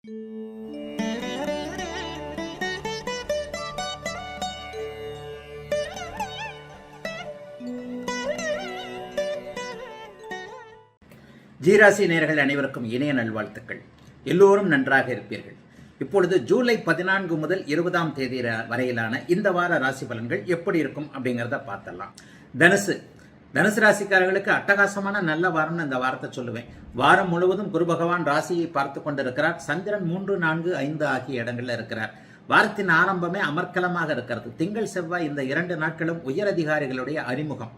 ஜீராசி நேயர்கள் அனைவருக்கும் இணைய நல்வாழ்த்துக்கள். எல்லோரும் நன்றாக இருப்பீர்கள். இப்பொழுது ஜூலை 14 முதல் 20ஆம் தேதி வரையிலான இந்த வார ராசி பலன்கள் எப்படி இருக்கும் அப்படிங்கிறத பார்த்தலாம். தனுசு ராசிக்காரர்களுக்கு அட்டகாசமான நல்ல வாரம்னு இந்த வாரத்தை சொல்லுவேன். வாரம் முழுவதும் குரு பகவான் ராசியை பார்த்து கொண்டிருக்கிறார். சந்திரன் 3, 4, 5 ஆகிய இடங்கள்ல இருக்கிறார். வாரத்தின் ஆரம்பமே அமர்க்கலமாக இருக்கிறது. திங்கள் செவ்வாய் இந்த 2 நாட்களும் உயரதிகாரிகளுடைய அறிமுகம்.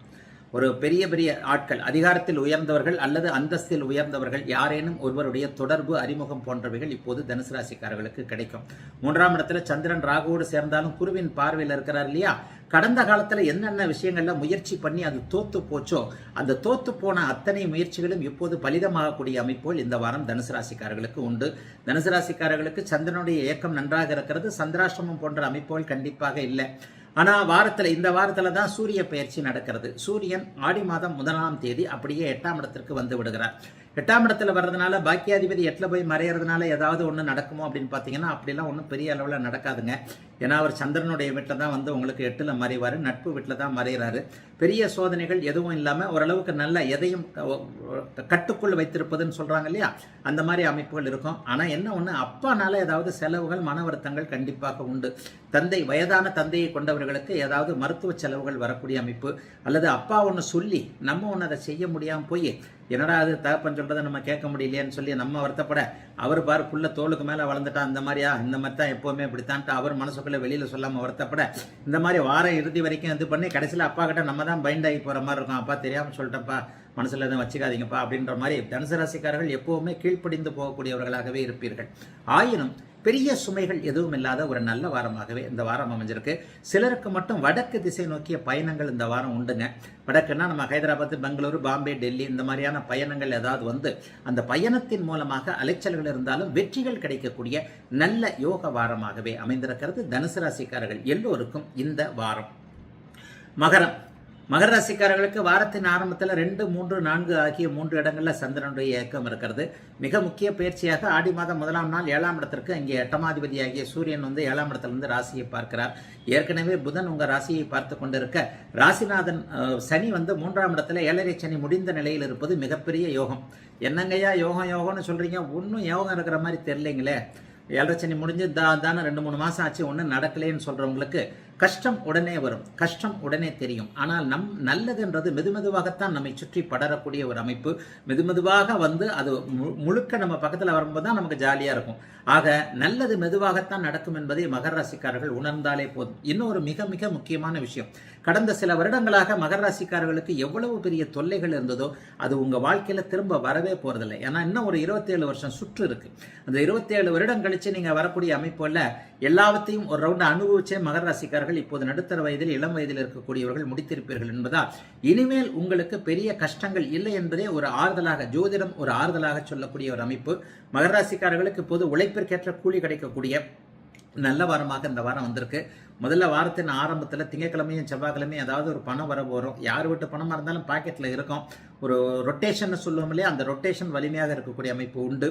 ஒரு பெரிய பெரிய ஆட்கள், அதிகாரத்தில் உயர்ந்தவர்கள் அல்லது அந்தஸ்தில் உயர்ந்தவர்கள் யாரேனும் ஒருவருடைய தொடர்பு, அறிமுகம் போன்றவைகள் இப்போது தனுசு ராசிக்காரர்களுக்கு கிடைக்கும். 3ஆம் இடத்துல சந்திரன் ராகுவோடு சேர்ந்தாலும் குருவின் பார்வையில் இருக்கிறார் இல்லையா? கடந்த காலத்துல என்னென்ன விஷயங்கள்ல முயற்சி பண்ணி அது தோத்து போச்சோ, அந்த தோத்து போன அத்தனை முயற்சிகளும் இப்போது பலிதமாகக்கூடிய அமைப்புகள் இந்த வாரம் தனுசு ராசிக்காரர்களுக்கு உண்டு. தனுசு ராசிக்காரர்களுக்கு சந்திரனுடைய இயக்கம் நன்றாக இருக்கிறது. சந்திராஷ்டமம் போன்ற அமைப்புகள் கண்டிப்பாக இல்லை. ஆனா இந்த வாரத்துல தான் சூரிய பயிற்சி நடக்கிறது. சூரியன் ஆடி மாதம் 1ஆம் தேதி அப்படியே 8ஆம் இடத்திற்கு வந்து விடுகிறார். 8ஆம் இடத்துல வர்றதுனால பாக்கியாதிபதி 8ல போய் மறையறதுனால ஏதாவது ஒன்று நடக்குமோ அப்படின்னு பார்த்தீங்கன்னா அப்படிலாம் ஒன்றும் பெரிய அளவில் நடக்காதுங்க. ஏன்னா அவர் சந்திரனுடைய வீட்டில் தான் வந்து உங்களுக்கு 8ல் மறைவார், நட்பு வீட்டில் தான் மறைகிறாரு. பெரிய சோதனைகள் எதுவும் இல்லாமல் ஓரளவுக்கு நல்ல எதையும் கட்டுக்குள் வைத்திருப்பதுன்னு சொல்றாங்க இல்லையா, அந்த மாதிரி அமைப்புகள் இருக்கும். ஆனால் என்ன ஒன்று, அப்பானால ஏதாவது செலவுகள், மன வருத்தங்கள் கண்டிப்பாக உண்டு. வயதான தந்தையை கொண்டவர்களுக்கு ஏதாவது மருத்துவ செலவுகள் வரக்கூடிய அமைப்பு, அல்லது அப்பா ஒன்று சொல்லி நம்ம ஒன்று அதை செய்ய முடியாமல் போய் என்னடா அது தகப்பன் சொல்றதை நம்ம கேட்க முடியலையேன்னு சொல்லி நம்ம வருத்தப்பட, அவர் பாரு புள்ள தோளுக்கு மேலே வளர்ந்துட்டா இந்த மாதிரியா, இந்த மாதிரி தான் எப்போவுமே இப்படித்தான்ட்டு அவர் மனசுக்குள்ள வெளியில் சொல்லாமல் வருத்தப்பட, இந்த மாதிரி வாரம் இறுதி வரைக்கும் இது பண்ணி கடைசியில் அப்பா கிட்ட நம்ம தான் பைண்ட் ஆகி போகிற மாதிரி இருக்கும். அப்பா தெரியாமல் சொல்லிட்டப்பா, மனசில் எதுவும் வச்சுக்காதீங்கப்பா அப்படின்ற மாதிரி தனுசு ராசிக்காரர்கள் எப்போவுமே கீழ்ப்படிந்து போகக்கூடியவர்களாகவே இருப்பீர்கள். ஆயினும் பெரிய சுமைகள் எதுவும் இல்லாத ஒரு நல்ல வாரமாகவே இந்த வாரம் அமைஞ்சிருக்கு. சிலருக்கு மட்டும் வடக்கு திசை நோக்கிய பயணங்கள் இந்த வாரம் உண்டுங்க. வடக்குன்னா நம்ம ஹைதராபாத், பெங்களூரு, பாம்பே, டெல்லி இந்த மாதிரியான பயணங்கள் ஏதாவது வந்து அந்த பயணத்தின் மூலமாக அலைச்சல்கள் இருந்தாலும் வெற்றிகள் கிடைக்கக்கூடிய நல்ல யோக வாரமாகவே அமைந்திருக்கிறது தனுசு ராசிக்காரர்கள் எல்லோருக்கும் இந்த வாரம். மகர ராசிக்காரர்களுக்கு வாரத்தின் ஆரம்பத்தில் 2, 3, 4 ஆகிய 3 இடங்களில் சந்திரனுடைய இயக்கம் இருக்கிறது. மிக முக்கிய பயிற்சியாக ஆடி மாதம் 1ஆம் நாள் 7ஆம் இடத்திற்கு அங்கே 8ஆம் ஆகிய சூரியன் வந்து 7ஆம் இடத்திலிருந்து ராசியை பார்க்கிறார். ஏற்கனவே புதன் உங்க ராசியை பார்த்து கொண்டிருக்க, ராசிநாதன் சனி வந்து 3ஆம் இடத்துல 7.5 சனி முடிந்த நிலையில் இருப்பது மிகப்பெரிய யோகம். என்னங்கய்யா யோகம்னு சொல்றீங்க, ஒன்றும் யோகம் இருக்கிற மாதிரி தெரியலைங்களே. 7.5 சனி முடிஞ்சு தானே 2-3 மாசம் ஆச்சு, ஒன்றும் நடக்கலைன்னு சொல்றவங்களுக்கு கஷ்டம் உடனே வரும், கஷ்டம் உடனே தெரியும். ஆனால் நல்லதுன்றது மெதுமெதுவாகத்தான் நம்மை சுற்றி படரக்கூடிய ஒரு அமைப்பு. மெதுமெதுவாக வந்து அது முழுக்க நம்ம பக்கத்தில் வரும்போது தான் நமக்கு ஜாலியாக இருக்கும். ஆக நல்லது மெதுவாகத்தான் நடக்கும் என்பதை மகர ராசிக்காரர்கள் உணர்ந்தாலே போதும். இன்னொரு மிக மிக முக்கியமான விஷயம், கடந்த சில வருடங்களாக மகர ராசிக்காரர்களுக்கு எவ்வளவு பெரிய தொல்லைகள் இருந்ததோ அது உங்க வாழ்க்கையில திரும்ப வரவே போறதில்லை. ஏன்னா இன்னும் ஒரு 27 வருஷம் சுற்று இருக்கு. அந்த 27 வருடம் கழிச்சு நீங்க வரக்கூடிய அமைப்புல எல்லாவற்றையும் ஒரு ரவுண்ட் அனுபவிச்சே மகர ராசிக்காரர்கள் இப்போது நடுத்தர வயதில், இளம் வயதில் இருக்கக்கூடியவர்கள் முடித்திருப்பீர்கள் என்பதால் இனிமேல் உங்களுக்கு பெரிய கஷ்டங்கள் இல்லை என்பதே ஒரு ஆறுதலாக, ஜோதிடம் ஒரு ஆறுதலாக சொல்லக்கூடிய ஒரு அமைப்பு. மகர ராசிக்காரர்களுக்கு இப்போது உழைப்பிற்கேற்ற கூலி கிடைக்கக்கூடிய நல்ல வாரமாக இந்த வாரம் வந்திருக்கு. முதல்ல வாரத்தின் ஆரம்பத்தில் திங்கக்கிழமையும் செவ்வாய்க்கிழமையும் ஏதாவது ஒரு பணம் வர வரும். யார் வீட்டு பணமாக இருந்தாலும் பாக்கெட்டில் இருக்கும். ஒரு ரொட்டேஷன் சொல்லுவோம் இல்லையா, அந்த ரொட்டேஷன் வலிமையாக இருக்கக்கூடிய அமைப்பு உண்டு.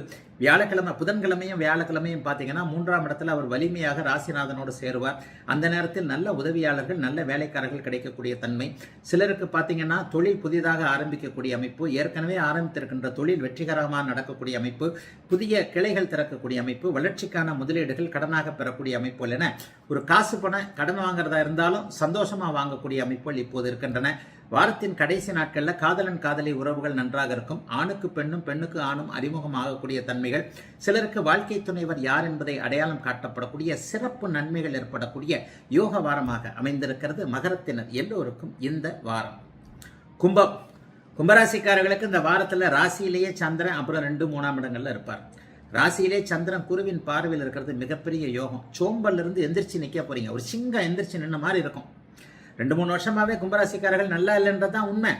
புதன்கிழமையும் வியாழக்கிழமையும் பார்த்தீங்கன்னா 3ஆம் இடத்துல அவர் வலிமையாக ராசிநாதனோடு சேருவார். அந்த நேரத்தில் நல்ல உதவியாளர்கள், நல்ல வேலைக்காரர்கள் கிடைக்கக்கூடிய தன்மை. சிலருக்கு பார்த்தீங்கன்னா தொழில் புதிதாக ஆரம்பிக்கக்கூடிய அமைப்பு, ஏற்கனவே ஆரம்பித்திருக்கின்ற தொழில் வெற்றிகரமாக நடக்கக்கூடிய அமைப்பு, புதிய கிளைகள் திறக்கக்கூடிய அமைப்பு, வளர்ச்சிக்கான முதலீடுகள் கடனாக பெறக்கூடிய அமைப்பு என ஒரு காசு பணம் கடன் வாங்குறதா இருந்தாலும் சந்தோஷமா வாங்கக்கூடிய அமைப்புகள் இப்போது இருக்கின்றன. வாரத்தின் கடைசி நாட்களில் காதலன் காதலி உறவுகள் நன்றாக இருக்கும். ஆணுக்கு பெண்ணும், பெண்ணுக்கு ஆணும் அறிமுகமாகக்கூடிய தன்மைகள், சிலருக்கு வாழ்க்கை துணைவர் யார் என்பதை அடையாளம் காட்டப்படக்கூடிய சிறப்பு நன்மைகள் ஏற்படக்கூடிய யோக வாரமாக அமைந்திருக்கிறது மகரத்தினர் எல்லோருக்கும் இந்த வாரம். கும்பராசிக்காரர்களுக்கு இந்த வாரத்தில் ராசியிலேயே சந்திரன் அப்புறம் 2, 3ஆம் இடங்கள்ல இருப்பார். ராசியிலே சந்திரன் குருவின் பார்வையில் இருக்கிறது மிகப்பெரிய யோகம். சோம்பல்ல இருந்து எந்திரிச்சு நிக்க போறீங்க. ஒரு சிங்கம் எந்திரிச்சு நின்ன மாதிரி இருக்கும். 2-3 வருஷமாவே கும்பராசிக்காரர்கள் நல்லா இல்லைன்றதான் உண்மை.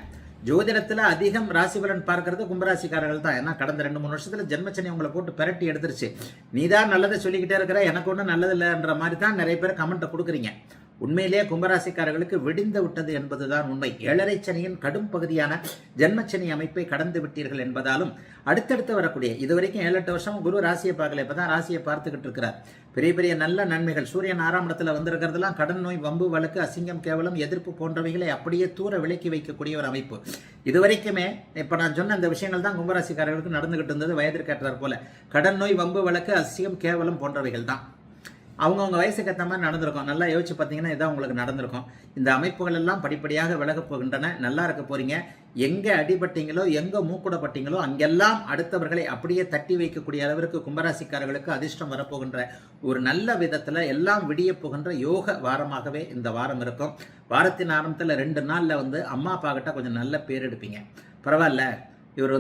ஜோதிடத்துல அதிகம் ராசி பலன் பார்க்கறது கும்பராசிக்காரர்கள் தான். ஏன்னா கடந்த 2-3 வருஷத்துல ஜென்மச்சனி உங்களை போட்டு பெரட்டி எடுத்துருச்சு. நீதான் நல்லதை சொல்லிக்கிட்டே இருக்கிற, எனக்கு ஒன்றும் நல்லது இல்லைன்ற மாதிரி தான் நிறைய பேர் கமெண்ட்டை கொடுக்குறீங்க. உண்மையிலேயே கும்பராசிக்காரர்களுக்கு விடிந்து விட்டது என்பதுதான் உண்மை. 7.5 சனியின் கடும் பகுதியான ஜென்மச்சனி அமைப்பை கடந்து விட்டீர்கள் என்பதாலும் அடுத்தடுத்து வரக்கூடிய இதுவரைக்கும் 7-8 வருஷம் குரு ராசியை பார்க்கல, இப்பதான் ராசியை பார்த்துக்கிட்டு இருக்கிறார். பெரிய பெரிய நல்ல நன்மைகள் சூரியன் 6ஆம் இடத்துல வந்திருக்கிறதுலாம் கடன் நோய், வம்பு வழக்கு, அசிங்கம், கேவலம், எதிர்ப்பு போன்றவைகளை அப்படியே தூர விலக்கி வைக்கக்கூடிய ஒரு அமைப்பு. இதுவரைக்குமே இப்ப நான் சொன்ன அந்த விஷயங்கள் தான் கும்பராசிக்காரர்களுக்கு நடந்துகிட்டு இருந்தது. வயதிற்கேற்றார் போல கடன் நோய், வம்பு வழக்கு, அசிங்கம், கேவலம் போன்றவைகள் தான் அவங்கவுங்க வயசுக்கு ஏற்ற மாதிரி நடந்திருக்கும். நல்லா யோசிச்சு பார்த்தீங்கன்னா இதான் உங்களுக்கு நடந்திருக்கும். இந்த அமைப்புகள் எல்லாம் படிப்படியாக விலகப் போகின்றன. நல்லா இருக்க போறீங்க. எங்கே அடிபட்டீங்களோ, எங்கே மூக்குடப்பட்டீங்களோ அங்கெல்லாம் அடுத்தவர்களை அப்படியே தட்டி வைக்கக்கூடிய அளவிற்கு கும்பராசிக்காரர்களுக்கு அதிர்ஷ்டம் வரப்போகின்ற ஒரு நல்ல விதத்தில் எல்லாம் விடிய போகின்ற யோக வாரமாகவே இந்த வாரம் இருக்கும். வாரத்தின் ஆரம்பத்தில் 2 நாளில் அம்மா அப்பா கிட்ட கொஞ்சம் நல்ல பேர் எடுப்பீங்க. பரவாயில்ல, இவர்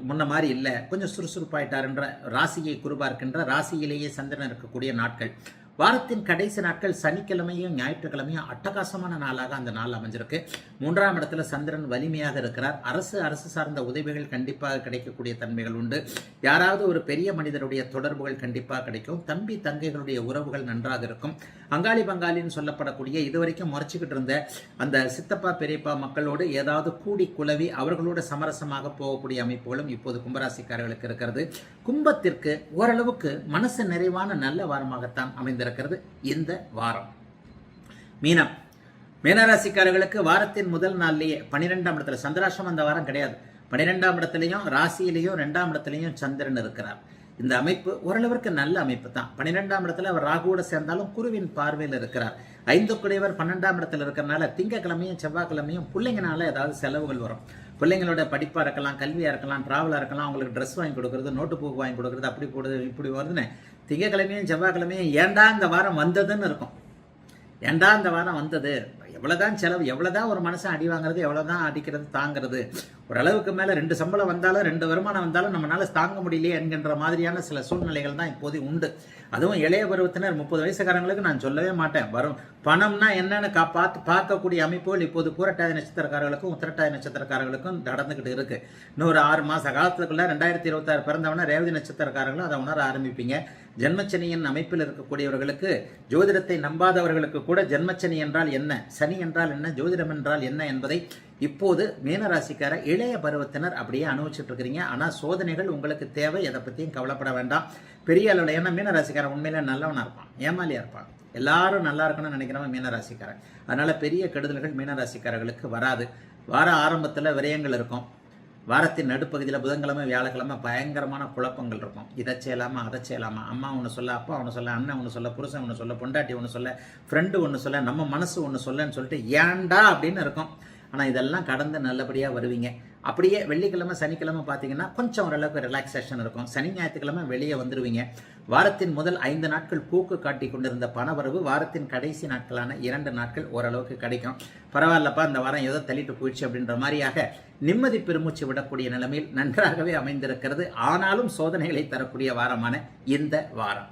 முன்ன மாதிரி இல்லை, கொஞ்சம் சுறுசுறுப்பாயிட்டார்ன்ற ராசியை குருபார்க்கின்ற ராசியிலேயே சந்திரன் இருக்கக்கூடிய நாட்கள். வாரத்தின் கடைசி நாட்கள் சனிக்கிழமையும் ஞாயிற்றுக்கிழமையும் அட்டகாசமான நாளாக அந்த நாள் அமைஞ்சிருக்கு. 3ஆம் இடத்துல சந்திரன் வலிமையாக இருக்கிறார். அரசு சார்ந்த உதவிகள் கண்டிப்பாக கிடைக்கக்கூடிய தன்மைகள் உண்டு. யாராவது ஒரு பெரிய மனிதருடைய தொடர்புகள் கண்டிப்பாக கிடைக்கும். தம்பி தங்கைகளுடைய உறவுகள் நன்றாக இருக்கும். அங்காளி பங்காளின்னு சொல்லப்படக்கூடிய இதுவரைக்கும் முறைச்சிக்கிட்டு இருந்த அந்த சித்தப்பா பெரியப்பா மக்களோடு ஏதாவது கூடி குலவி அவர்களோடு சமரசமாக போகக்கூடிய அமைப்புகளும் இப்போது கும்பராசிக்காரர்களுக்கு இருக்கிறது. கும்பத்திற்கு ஓரளவுக்கு மனசு நிறைவான நல்ல வாரமாகத்தான் அமைந்திருக்கிறது இந்த வாரம். மீனராசிக்காரர்களுக்கு வாரத்தின் முதல் நாள்லேயே 12ஆம் இடத்துல சந்திராஷ்டிரம் அந்த வாரம் கிடையாது. 12ஆம் இடத்துலையும் ராசியிலையும் 2ஆம் இடத்துலையும் சந்திரன் இருக்கிறார். இந்த அமைப்பு ஓரளவிற்கு நல்ல அமைப்பு தான். 12ஆம் இடத்துல அவர் ராகுவோட சேர்ந்தாலும் குருவின் பார்வையில் இருக்கிறார். 5 குடையவர் 12ஆம் இடத்துல இருக்கிறனால திங்கக்கிழமையும் செவ்வாய்க்கிழமையும் பிள்ளைங்கனால ஏதாவது செலவுகள் வரும். பிள்ளைங்களோட படிப்பாக இருக்கலாம், கல்வியாக இருக்கலாம், ட்ராவலாக இருக்கலாம், அவங்களுக்கு ட்ரெஸ் வாங்கி கொடுக்குறது, நோட்டு புக் வாங்கி கொடுக்குறது, அப்படி போடுறது இப்படி வருதுன்னு திங்கக்கிழமையும் செவ்வாய்க்கிழமையும் ஏண்டா இந்த வாரம் வந்ததுன்னு இருக்கும். ஏண்டா இந்த வாரம் வந்தது, எவ்வளோதான் செலவு, எவ்வளோதான் ஒரு மனுஷன் அடி வாங்குறது, எவ்வளோதான் அடிக்கிறது தாங்கிறது, ஓரளவுக்கு மேலே 2 சம்பளம் வந்தாலும் 2 வருமானம் வந்தாலும் நம்மளால தாங்க முடியலையே என்கின்ற மாதிரியான சில சூழ்நிலைகள் தான் இப்போது உண்டு. அதுவும் இளைய பருவத்தினர் 30 வயசுக்காரங்களுக்கு நான் சொல்லவே மாட்டேன். வரும் பணம்னா என்னன்னு பார்க்கக்கூடிய அமைப்புகள் இப்போது பூரட்டாதி நட்சத்திரக்காரர்களுக்கும் உத்திரட்டாதி நட்சத்திரக்காரர்களுக்கும் நடந்துகிட்டு இருக்கு. இன்னொரு 6 மாச காலத்துக்குள்ள 2026 பிறந்தவன ரேவதி நட்சத்திரக்காரர்களும் அதை உணர ஆரம்பிப்பீங்க. ஜென்மச்சனியின் அமைப்பில் இருக்கக்கூடியவர்களுக்கு, ஜோதிடத்தை நம்பாதவர்களுக்கு கூட ஜென்மச்சனி என்றால் என்ன, சனி என்றால் என்ன, ஜோதிடம் என்றால் என்ன என்பதை இப்போது மீனராசிக்கார இளைய பருவத்தினர் அப்படியே அனுபவிச்சுட்டு இருக்கிறீங்க. ஆனால் சோதனைகள் உங்களுக்கு தேவை, எதை பற்றியும் கவலைப்பட வேண்டாம். பெரிய அளவில் ஏன்னா மீனராசிக்காரன் உண்மையிலே நல்லவனாக இருப்பான், ஏமாலியாக இருப்பான். எல்லாரும் நல்லா இருக்கணும்னு நினைக்கிறவன் மீனராசிக்காரன். அதனால் பெரிய கெடுதல்கள் மீனராசிக்காரர்களுக்கு வராது. வார ஆரம்பத்தில் விரயங்கள் இருக்கும். வாரத்தின் நடுப்பகுதியில் புதன்கிழமை வியாழக்கிழமை பயங்கரமான குழப்பங்கள் இருக்கும். இதை செய்யலாமா, அதை செய்யலாமா, அம்மா ஒன்று சொல்ல, அப்பா ஒன்று சொல்ல, அண்ணன் ஒன்று சொல்ல, புருஷன் ஒன்று சொல்ல, பொண்டாட்டி ஒன்று சொல்ல, ஃப்ரெண்டு ஒன்று சொல்ல, நம்ம மனசு ஒன்று சொல்லன்னு சொல்லிட்டு ஏண்டா அப்படின்னு இருக்கும். ஆனால் இதெல்லாம் கடந்து நல்லபடியாக வருவீங்க. அப்படியே வெள்ளிக்கிழமை சனிக்கிழமை பார்த்தீங்கன்னா கொஞ்சம் ஓரளவுக்கு ரிலாக்ஸேஷன் இருக்கும். சனி ஞாயிற்றுக்கிழமை வெளியே வந்துடுவீங்க. வாரத்தின் முதல் 5 நாட்கள் பூக்கு காட்டி கொண்டிருந்த பணவரவு வாரத்தின் கடைசி நாட்களான 2 நாட்கள் ஓரளவுக்கு கிடைக்கும். பரவாயில்லப்பா, இந்த வாரம் ஏதோ தள்ளிட்டு போயிடுச்சு அப்படின்ற மாதிரியாக நிம்மதி பெருமூச்சு விடக்கூடிய நிலைமையில் நன்றாகவே அமைந்திருக்கிறது. ஆனாலும் சோதனைகளை தரக்கூடிய வாரமான இந்த வாரம்.